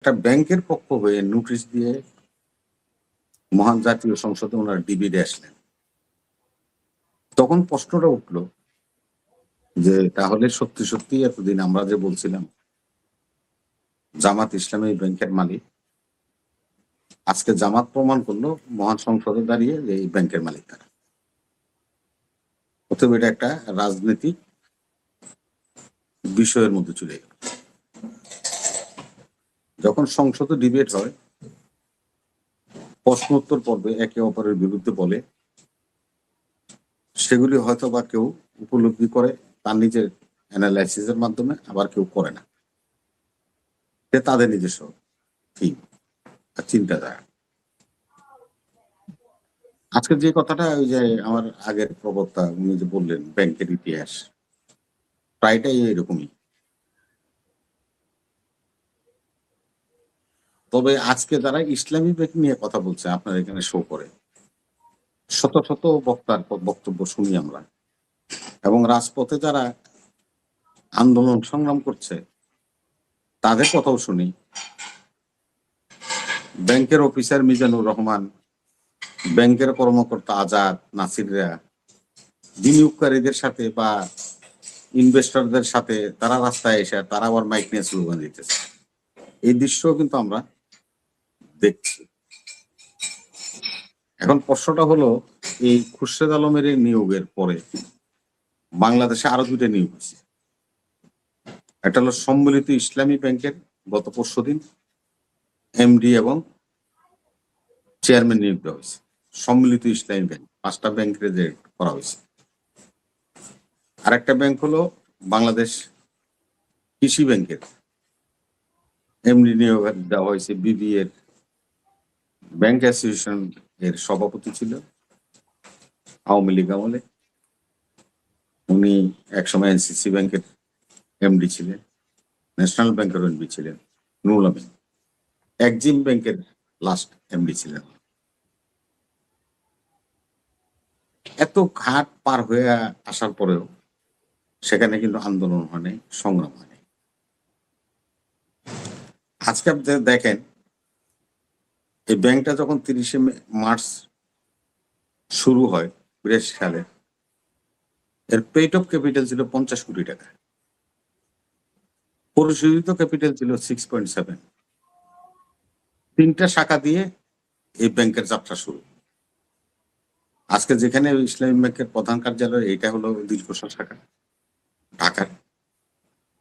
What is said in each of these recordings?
একটা ব্যাংকের পক্ষ হয়ে নোটিশ দিয়ে মহান জাতীয় সংসদে ওনারা ডিবেটে আসলেন। তখন প্রশ্নটা উঠল যে তাহলে সত্যি এতদিন আমরা যে বলছিলাম জামাত ইসলামী এই ব্যাংকের মালিক, আজকে জামাত প্রমাণ করলো মহান সংসদে দাঁড়িয়ে যে এই ব্যাংকের মালিক তারা। অতএব এটা একটা রাজনৈতিক বিষয়ের মধ্যে চলে গেল। যখন সংসদে ডিবেট হয়, প্রশ্নোত্তর পর্বে একে অপরের বিরুদ্ধে বলে, সেগুলি হয়তো বা কেউ উপলব্ধি করে তার নিজের অ্যানালাইসিসের মাধ্যমে, আবার কেউ করে না। তাদের নিজস্ব থিম আর চিন্তাধারা। আজকে যে কথাটা ওই যে আমার আগের প্রবক্তা উনি যে বললেন ব্যাংকের ইতিহাস, প্রায়টাই এরকমই। তবে আজকে যারা ইসলামী ব্যাংক নিয়ে কথা বলছে আপনার এখানে শো করে, শত শত বক্তার বক্তব্য শুনি আমরা, এবং রাজপথে যারা আন্দোলন সংগ্রাম করছে তাদের কথাও শুনি। ব্যাংকের অফিসার মিজানুর রহমান, ব্যাংকের কর্মকর্তা আজাদ নাসিররা বিনিয়োগকারীদের সাথে বা ইনভেস্টরদের সাথে তারা রাস্তায় এসে তারা আবার মাইক নিয়ে স্লোগান দিতেছে। এই দৃশ্য কিন্তু আমরা দেখছি। এখন প্রশ্নটা হলো, এই খুরশেদ আলমের এই নিয়োগের পরে বাংলাদেশে আরো দুইটা নিয়োগ হয়েছে। একটা হলো সম্মিলিত ইসলামী ব্যাংকের গত পরশুদিন এমডি এবং চেয়ারম্যান নিয়োগ দেওয়া হয়েছে। সম্মিলিত ইসলামী ব্যাংক 5টা ব্যাংক রেজেক্ট করা হয়েছে। আর একটা ব্যাংক হলো বাংলাদেশ কৃষি ব্যাংকের এমডি নিয়োগ দেওয়া হয়েছে। বিবি এর ব্যাংক অ্যাসোসিয়েশন এর সভাপতি ছিল আওয়ামী লীগ আমলে, উনি একসময় এনসিসি ব্যাংকের এমডি ছিলেন, ন্যাশনাল ব্যাংকের এমডি ছিলেন নুরুল আমিন, এক্সিম ব্যাংকের লাস্ট এমডি ছিলেন। এত ঘাট পার হয়ে আসার পরেও সেখানে কিন্তু আন্দোলন হয়নি, সংগ্রাম হয়নি। আজকে আপনি দেখেন, এই ব্যাংকটা যখন 30শে মার্চ শুরু হয় 82 সালে, এর পেইড অফ ক্যাপিটাল ছিল 50 কোটি টাকা, পরিশোধিত ক্যাপিটাল ছিল 6.7। 3টা শাখা দিয়ে এই ব্যাংকের যাত্রা শুরু। আজকে যেখানে ইসলামী ব্যাংকের প্রধান কার্যালয়, এটা হলো দিলকুশা শাখা ঢাকার,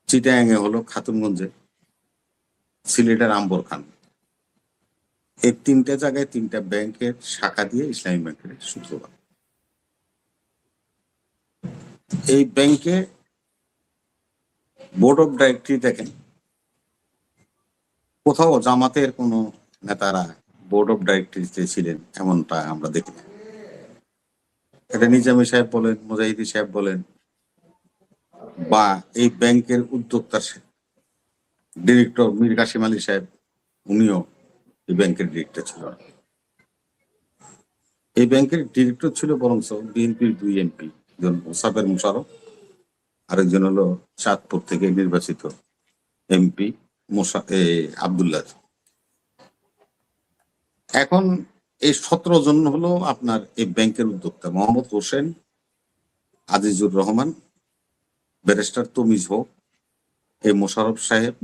চিটাগাঙে হলো খাতুনগঞ্জে, সিলেটের আম্বরখান। এই 3টে জায়গায় 3টা ব্যাংকের শাখা দিয়ে ইসলামী ব্যাংকের সূত্রপাত। এই ব্যাংকে বোর্ড অফ ডাইরেক্টরি দেখেন, কোথাও জামাতের কোন নেতারা বোর্ড অফ ডাইরেক্টরিতে ছিলেন এমনটা আমরা দেখি না। এটা নিজামী সাহেব বলেন, মুজাহিদি সাহেব বলেন, বা এই ব্যাংকের উদ্যোক্তার ডিরেক্টর মীর কাসিম আলী সাহেব, উনিও এই ব্যাংকের ডিরেক্টর ছিল। এই ব্যাংকের ডিরেক্টর ছিল বরঞ্চ বিএনপির 2 এমপি, একজন মোসাফের মুশারফ, আরেকজন হলো চাঁদপুর থেকে নির্বাচিত এমপি আব্দুল্লাহ। এখন এই 17 জন হলো আপনার এই ব্যাংকের উদ্যোক্তা: মোহাম্মদ হোসেন, আজিজুর রহমান, ব্যারিস্টার তমিজ হক, এই মোশারফ সাহেব,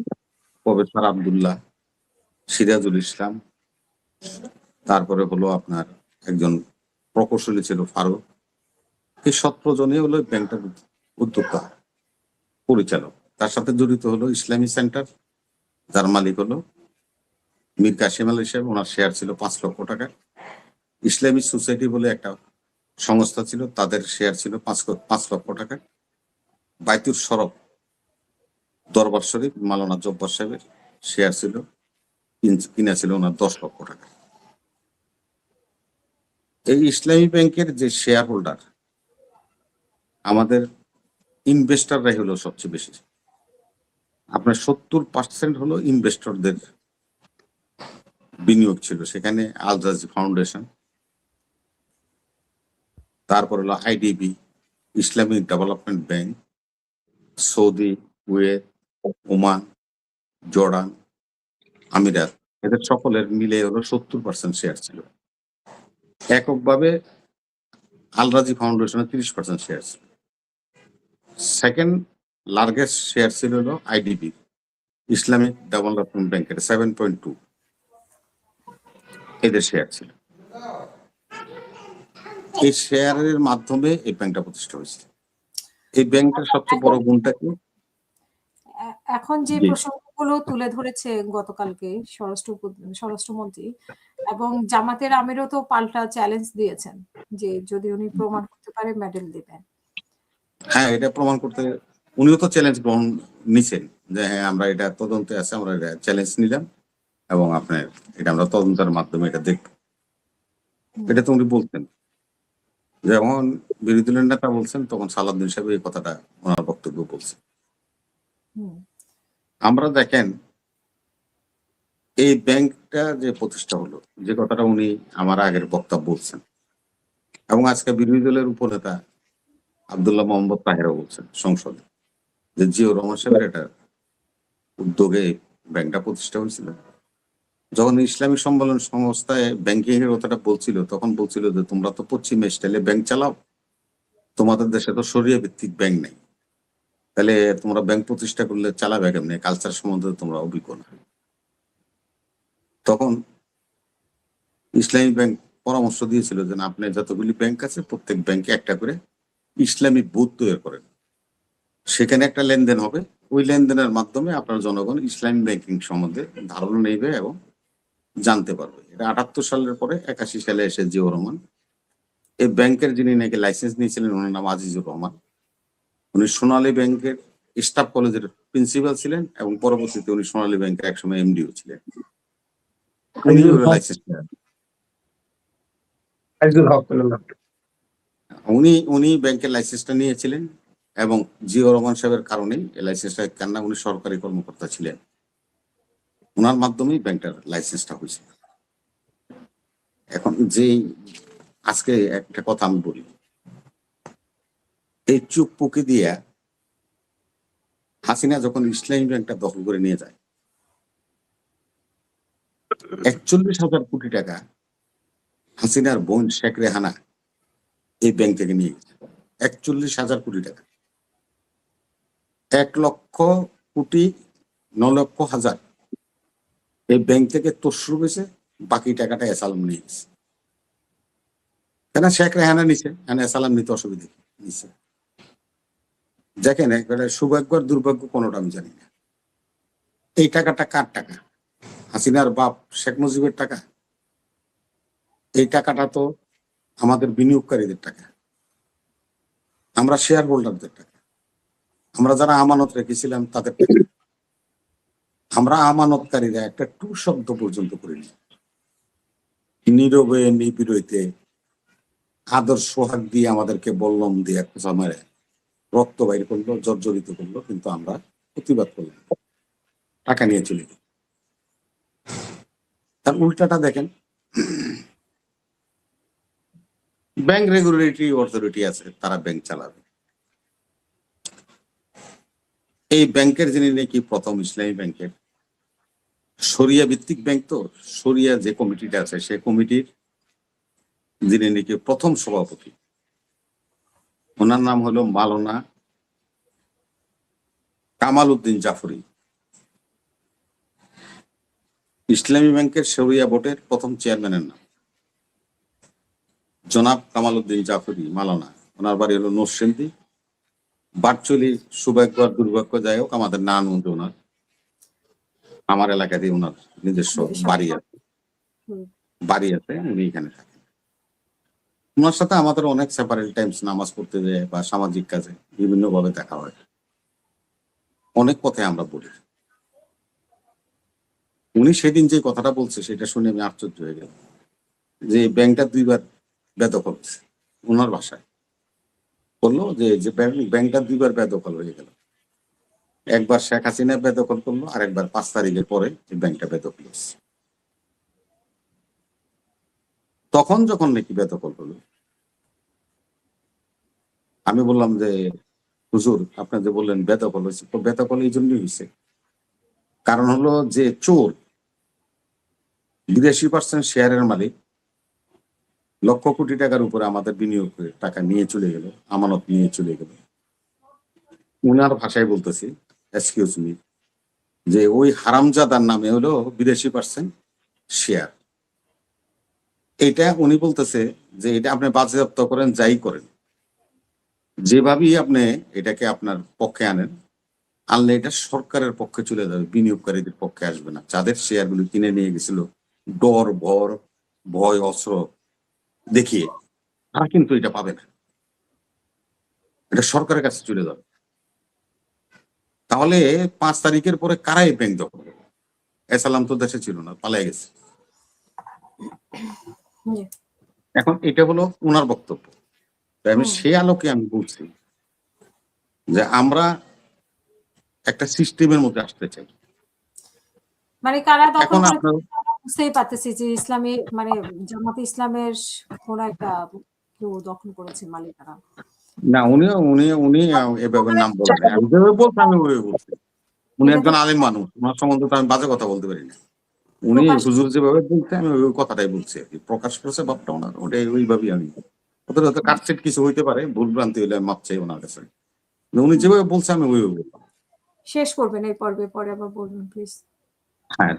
প্রফেসর আব্দুল্লাহ, সিরাজুল ইসলাম, তারপরে হলো আপনার একজন প্রকৌশলী ছিল ফারুক। এই 17 জনই হলো ব্যাংকটার উদ্যোক্তা, পরিচালক। তার সাথে জড়িত হলো ইসলামী সেন্টার, যার মালিক হলো মীর কাসিম আলী সাহেব, ওনার শেয়ার ছিল 5 লক্ষ টাকা। ইসলামী সোসাইটি বলে একটা সংস্থা ছিল, তাদের শেয়ার ছিল 5 লক্ষ টাকা। বাইতুর সরব দরবার শরীফ মাওলানা জব্বার সাহেবের শেয়ার ছিল, কিনা ছিল ওনার 10 লক্ষ টাকা। এই ইসলামী ব্যাংকের যে শেয়ার হোল্ডার, আমাদের ইনভেস্টররাই হলো সবচেয়ে বেশি। আপনার 70% হলো ইনভেস্টরদের বিনিয়োগ ছিল সেখানে। আল রাজি ফাউন্ডেশন, তারপর হলো IDB, Islamic development bank, Saudi, Kuwait, Oman, Jordan, আমিরাত, এদের সকলের মিলে হলো 70% শেয়ার ছিল। এককভাবে আল রাজি ফাউন্ডেশনের 30% শেয়ার ছিল। সেকেন্ড লার্জেস্ট শেয়ার ছিল হলো আইডিবি, ইসলামিক ডেভেলপমেন্ট ব্যাংকের 7.2 এদের শেয়ার ছিল। এই শেয়ারের মাধ্যমে এই ব্যাংকটা প্রতিষ্ঠা হয়েছে। এই ব্যাংকটার সবচেয়ে বড় গুণটা কি? এখন যে প্রসঙ্গগুলো তুলে ধরেছে গতকালকে স্বরাষ্ট্রমন্ত্রী এবং জামাতের আমিরও তো পাল্টা চ্যালেঞ্জ দিয়েছেন যে যদি উনি প্রমাণ করতে পারে মেডেল দিবেন। হ্যাঁ, এটা প্রমাণ করতে উনিও তো চ্যালেঞ্জ গ্রহণ নিছেন যে হ্যাঁ আমরা এটা তদন্তে আছে, আমরা এটা চ্যালেঞ্জ নিলাম এবং আপনার এটা আমরা তদন্তের মাধ্যমে এটা দেখব। এটা তো উনি বলতেন যখন বিরোধী দলের নেতা বলছেন তখন সালাউদ্দিন সাহেব এই কথাটা ওনার বক্তব্য বলছেন। আমরা দেখেন এই ব্যাংকটা যে প্রতিষ্ঠা হলো, যে কথাটা উনি আমার আগের বক্তব্য বলছেন এবং আজকে বিরোধী দলের উপনেতা আব্দুল্লাহ মোহাম্মদ তাহেরও বলছেন সংসদে যে জিয়াউর রহমান সাহেবের এটা উদ্যোগে ব্যাংকটা প্রতিষ্ঠা হয়েছিল। যখন ইসলামী সম্মেলন সংস্থায় ব্যাংকিং এর কথাটা বলছিল তখন বলছিল যে তোমরা তো পশ্চিমা স্টাইলে ব্যাংক চালাও, তোমাদের দেশে তো শরিয়া ভিত্তিক ব্যাংক নেই, তাহলে তোমরা ব্যাংক প্রতিষ্ঠা করলে চালাবে কেমনে, কালচার সম্বন্ধে তোমরা অভিজ্ঞ না। তখন ইসলামী ব্যাংক পরামর্শ দিয়েছিল যে আপনি যতগুলি ব্যাংক আছে প্রত্যেক ব্যাংকে একটা করে ইসলামী বুথ তৈরি করেন, সেখানে একটা লেনদেন হবে, ওই লেনদেনের মাধ্যমে আপনার জনগণ ইসলামী ব্যাংকিং সম্বন্ধে ধারণা নেবে এবং জানতে পারবে। এটা 78 সালের পরে 81 সালে এসে জিয়াউর রহমান এই ব্যাংকের যিনি নাকি লাইসেন্স নিয়েছিলেন ওনার নাম আজিজুর রহমান, উনি সোনালী ব্যাংকের স্টাফ কলেজের প্রিন্সিপাল ছিলেন এবং পরবর্তীতে উনি সোনালী ব্যাংকের একসময় এমডিও ছিলেন। উনি ব্যাংকের লাইসেন্সটা নিয়েছিলেন এবং জিয়াউর রহমান সাহেবের কারণেই এই লাইসেন্সটা কেননা উনি সরকারি কর্মকর্তা ছিলেন, ওনার মাধ্যমেই ব্যাংকটার লাইসেন্সটা হয়েছে। এখন যে আজকে একটা কথা আমি বলি, এই চুপ পুকি দিয়া হাসিনা যখন ইসলামী ব্যাংকটা দখল করে নিয়ে যায় 41,000 কোটি টাকা হাসিনার বোন শেখ রেহানা এই ব্যাংক থেকে নিয়ে গেছে। 41,000 কোটি টাকা, 1,00,00,000,9,00,000 এই ব্যাংক থেকে তসরু গেছে, বাকি টাকাটা এসালাম নিয়ে গেছে। কেন শেখ রেহানা নিছে, এসালাম নিতে অসুবিধা নিছে। দেখেন একবারে সৌভাগ্য আর দুর্ভাগ্য কোনোটা আমি জানি না। এই টাকাটা কার টাকা? হাসিনার বাপ শেখ মুজিবের টাকা? এই টাকাটা তো আমাদের বিনিয়োগকারীদের টাকা, আমরা শেয়ার হোল্ডারদের টাকা, আমরা যারা আমানত রেখেছিলাম তাদের টাকা। আমরা আমানতকারীরা একটা টু শব্দ পর্যন্ত করিনি। নীরবে নিপীড়িতে আদর সোহাগ দিয়ে আমাদেরকে বললম দিয়ে খোঁচা মেরে রক্ত বাইর করলো, জর্জরিত করলো, কিন্তু আমরা প্রতিবাদ করলাম, টাকা নিয়ে চলে গেল। তার উল্টাটা দেখেন, ব্যাংক রেগুলেটরি অথরিটি আছে, তারা ব্যাংক চালাবে। এই ব্যাংকের যিনি নাকি প্রথম ইসলামী ব্যাংকের শরিয়া ভিত্তিক ব্যাংক, তো শরিয়া যে কমিটিটা আছে সেই কমিটির যিনি নাকি প্রথম সভাপতি, ওনার নাম হলো মাওলানা কামাল উদ্দিন জাফরি। ইসলামী ব্যাংকের শরিয়া বোর্ডের প্রথম চেয়ারম্যানের নাম জনাব কামাল উদ্দিন জাফরি মাওলানা। ওনার বাড়ি হলো নরসিংদী। ভার্চুয়ালি সৌভাগ্য আর দুর্ভাগ্য যাই হোক আমাদের না আনন্দ, ওনার আমার এলাকাতেই ওনার নিজস্ব বাড়ি আছে, উনি এখানে থাকেন। ওনার সাথে আমাদের অনেক সেপারেট টাইমস নামাজ পড়তে যায় বা সামাজিক কাজে বিভিন্ন ভাবে দেখা হয়, অনেক কথাই আমরা বলি। উনি সেদিন যে কথাটা বলছে সেটা শুনে আমি আশ্চর্য হয়ে গেলাম যে ব্যাংকটা 2বার বেদখল হয়েছে। ওনার ভাষায় বললো যে ব্যাংকটা 2বার বেদখল হয়ে গেল, একবার শেখ হাসিনা বেদখল করলো আর একবার 5 তারিখের পরে ব্যাংকটা বেদখল হয়েছে। তখন যখন নাকি বেদখল হলো আমি বললাম যে হুজুর আপনি যে বললেন বেদখল হয়েছে, তো বেদখল এই জন্যই হয়েছে, কারণ হলো যে চোর 82% শেয়ারের মালিক লক্ষ কোটি টাকার উপরে আমাদের বিনিয়োগের টাকা নিয়ে চলে গেল, আমানত নিয়ে চলে গেল। উনার ভাষায় বলতেছি, এক্সকিউজ মি, যে ওই হারামজাদার নামে হলো 82% শেয়ার। এটা উনি বলতেছে যে এটা আপনি বাজেয়াপ্ত করেন, যাই করেন, যেভাবেই আপনি এটাকে আপনার পক্ষে আনেন, আনলে এটা সরকারের পক্ষে চলে যাবে, বিনিয়োগকারীদের পক্ষে আসবে না। যাদের শেয়ার গুলো কিনে নিয়ে গেছিল ডর ভয় অস্ত্র দেখিয়ে, তারা কিন্তু এটা পাবে না, এটা সরকারের কাছে চলে যাবে। তাহলে 5 তারিখের পরে কারাই ব্যাংক দখল করবে? এসালাম তো দেশে ছিল না, পালিয়ে গেছে। জি। এখন এটা হলো ওনার বক্তব্য। তাই আমি হুম। সেই আলোকে আমি বলছি যে আমরা একটা সিস্টেমের মধ্যে আসতে চাই। মানে কারা দখল এখন করেছে আপনার আমরা বুঝতেই পারতেছি যে ইসলামী মানে জামাতে ইসলামের কোন একটা কেউ দখল করেছে মালিকানা। না, উনি উনি উনি এভাবে নাম বলেন নাই। আমি যেভাবে বলছি আমি ওইভাবে বলছি। উনি এটা তো একজন আলেম মানুষ, ওনার সম্বন্ধে তো আমি বাজে কথা বলতে পারি না। উনি প্রকাশ হুজুর যেভাবে বলছে আমি ওই কথাটাই বলছি আর কি। প্রকাশ করেছে ভাবটা ওনার, ওটাই ওইভাবেই আমি। ওদের হয়তো কাটছেট কিছু হইতে পারে, ভুল ভ্রান্তি হইলে আমি মাপ চাই ওনার কাছে। উনি যেভাবে বলছে আমি ওইভাবে বললাম। শেষ করবেন এই পর্বে, পরে আবার বলবেন প্লিজ। হ্যাঁ।